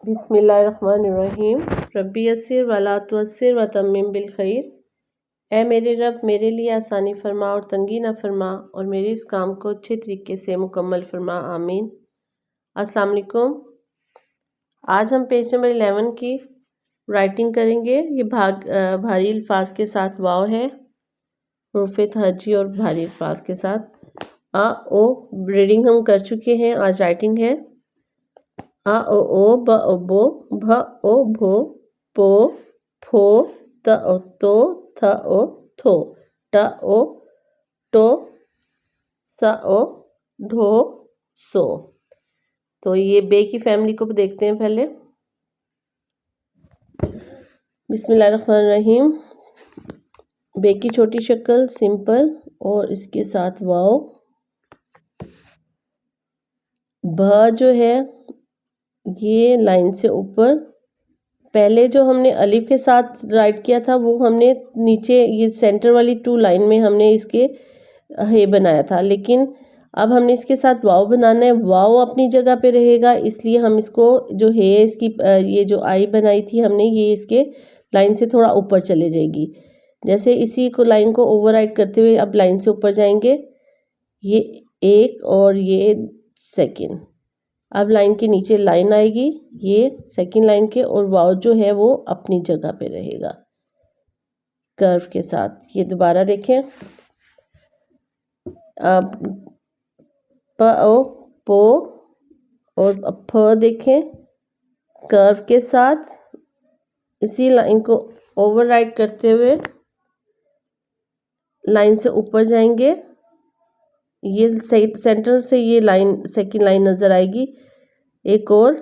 बिस्मिल्लाहिर्रहमानिर्रहीम। रब्बी यस्सिर वला तुअस्सिर वतम्मिम बिल खैर। ऐ मेरे रब, मेरे लिए आसानी फरमा और तंगी ना फरमा, और मेरे इस काम को अच्छे तरीके से मुकम्मल फरमा, आमीन। अस्सलाम वालेकुम। आज हम पेज नंबर 11 की राइटिंग करेंगे। ये भारी अल्फाज के साथ वाव है, हुरूफ़े तहज्जी और भारी अल्फाज के साथ आ ओ। रीडिंग हम कर चुके हैं, आज राइटिंग है। आ ओ ओ ब ओ बो भ ओ भो पो फो त ओ तो थ ओ थो ट ओ टो स ओ ढो सो। तो ये बे की फैमिली को देखते हैं पहले। बिस्मिल्लाहिर्रहमानिर्रहीम। बे की छोटी शक्ल सिंपल और इसके साथ वाव। भ जो है ये लाइन से ऊपर, पहले जो हमने अलिफ के साथ राइट किया था वो हमने नीचे ये सेंटर वाली 2 लाइन में हमने इसके हे बनाया था, लेकिन अब हमने इसके साथ वाव बनाना है। वाव अपनी जगह पे रहेगा, इसलिए हम इसको जो है इसकी ये जो आई बनाई थी हमने, ये इसके लाइन से थोड़ा ऊपर चले जाएगी। जैसे इसी को लाइन को ओवरराइट करते हुए अब लाइन से ऊपर जाएंगे, ये एक और ये सेकंड। अब लाइन के नीचे लाइन आएगी, ये सेकंड लाइन के, और वाव जो है वो अपनी जगह पे रहेगा कर्व के साथ। ये दोबारा देखें। अब प ओ पो, और अब फ देखें कर्व के साथ। इसी लाइन को ओवरराइट करते हुए लाइन से ऊपर जाएंगे, ये सेंटर से ये लाइन सेकंड लाइन नज़र आएगी। एक और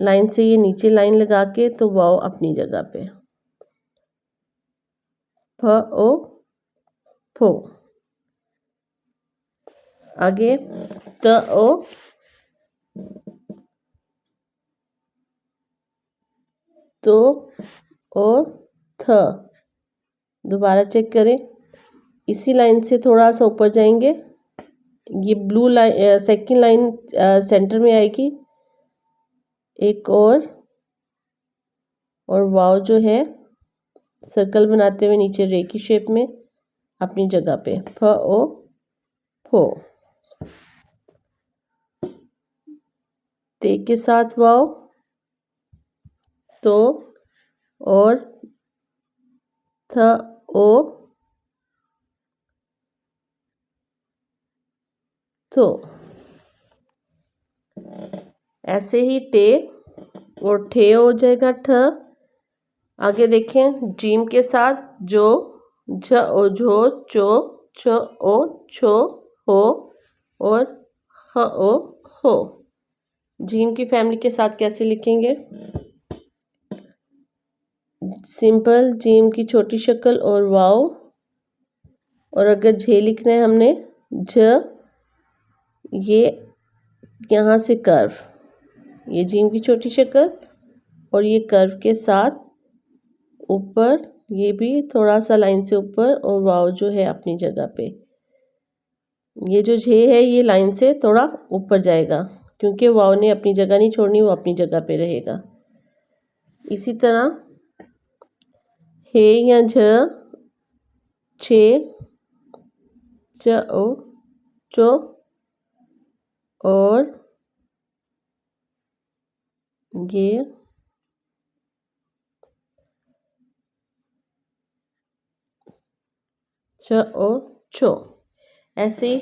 लाइन से ये नीचे लाइन लगा के, तो वाव अपनी जगह पे। फ ओ फो। आगे त ओ तो और थ। दोबारा चेक करें, इसी लाइन से थोड़ा सा ऊपर जाएंगे, ये blue line second line centre में आएगी। एक और वाव जो है सर्कल बनाते हुए नीचे रे की शेप में अपनी जगह पे। फ ओ फो। ते के साथ वाव, तो और थ ओ तो। ऐसे ही टे और ठे हो जाएगा ठ। आगे देखें, जीम के साथ जो, झ ओ झो चो, छ ओ छो हो, और ख ओ हो। जीम की फैमिली के साथ कैसे लिखेंगे? सिंपल जीम की छोटी शक्ल और वाव, और अगर झे लिखना है हमने झ, ये यहाँ से कर्व, ये जीम की छोटी शक्ल और ये कर्व के साथ ऊपर, ये भी थोड़ा सा लाइन से ऊपर, और वाव जो है अपनी जगह पे। ये जो झे है ये लाइन से थोड़ा ऊपर जाएगा, क्योंकि वाव ने अपनी जगह नहीं छोड़नी, वो अपनी जगह पे रहेगा। इसी तरह हे या झ, छे, च ओ चो, और ये च ओ छो। ऐसे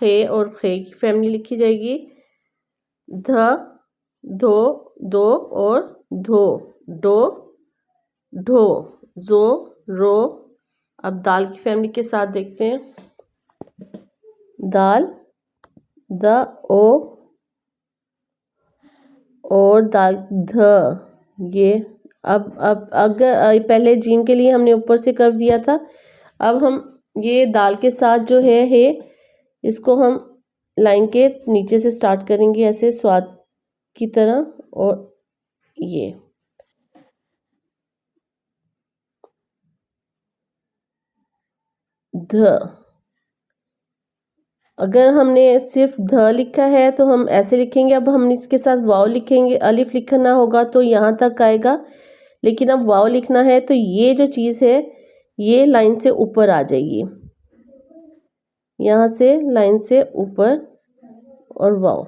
खे और खे की फैमिली लिखी जाएगी। ध धो दो और धो डो ढो जो रो। अब दाल की फैमिली के साथ देखते हैं। दाल द ओ, और दाल ध। ये अब अगर पहले जीम के लिए हमने ऊपर से कर्व दिया था, अब हम ये दाल के साथ जो है इसको हम लाइन के नीचे से स्टार्ट करेंगे, ऐसे स्वाद की तरह, और ये ध। अगर हमने सिर्फ ध लिखा है तो हम ऐसे लिखेंगे। अब हम इसके साथ वाव लिखेंगे, अलिफ लिखना होगा तो यहाँ तक आएगा, लेकिन अब वाव लिखना है तो ये जो चीज़ है ये लाइन से ऊपर आ जाएगी, यहाँ से लाइन से ऊपर और वाव।